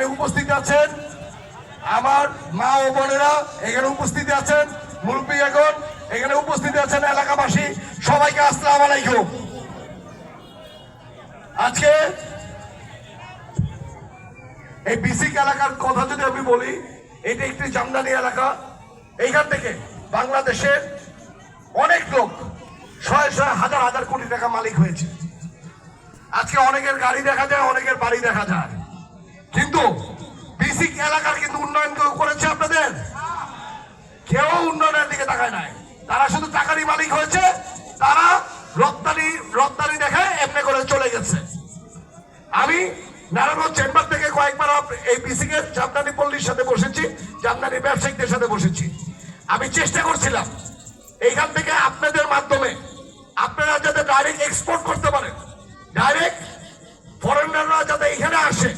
উপস্থিত আছেন আমার মা ও বোনেরা, এখানে উপস্থিত আছেন মুরব্বীগণ, এখানে উপস্থিত আছেন এলাকাবাসী, সবাইকে আসসালামু আলাইকুম। আজকে এই বিসিক এলাকার কথা যদি আমি বলি, এটা একটি জামদানি এলাকা। এইখান থেকে বাংলাদেশের অনেক লোক শয়ে শয়ে হাজার হাজার কোটি টাকা মালিক হয়েছে। আজকে অনেকের গাড়ি দেখা যায়, অনেকের বাড়ি দেখা যায়, কিন্তু বিসিক এলাকার কিন্তু উন্নয়ন কেউ করেছে? আপনাদের কেউ উন্নয়নের দিকে তাকায় নাই। তারা শুধু টাকারই মালিক হয়েছে, তারা রপ্তানি দেখে এমনি করে চলে গেছে। আমি নারায়ণগঞ্জ চেম্বার থেকে কয়েকবার এই বিসিক এর জামদানি পল্লীর সাথে বসেছি, জামদানি ব্যবসায়িকদের সাথে বসেছি। আমি চেষ্টা করছিলাম এইখান থেকে আপনাদের মাধ্যমে আপনারা যাতে ডাইরেক্ট এক্সপোর্ট করতে পারেন, ডাইরেক্ট ফরেনাররা যাতে এখানে আসে,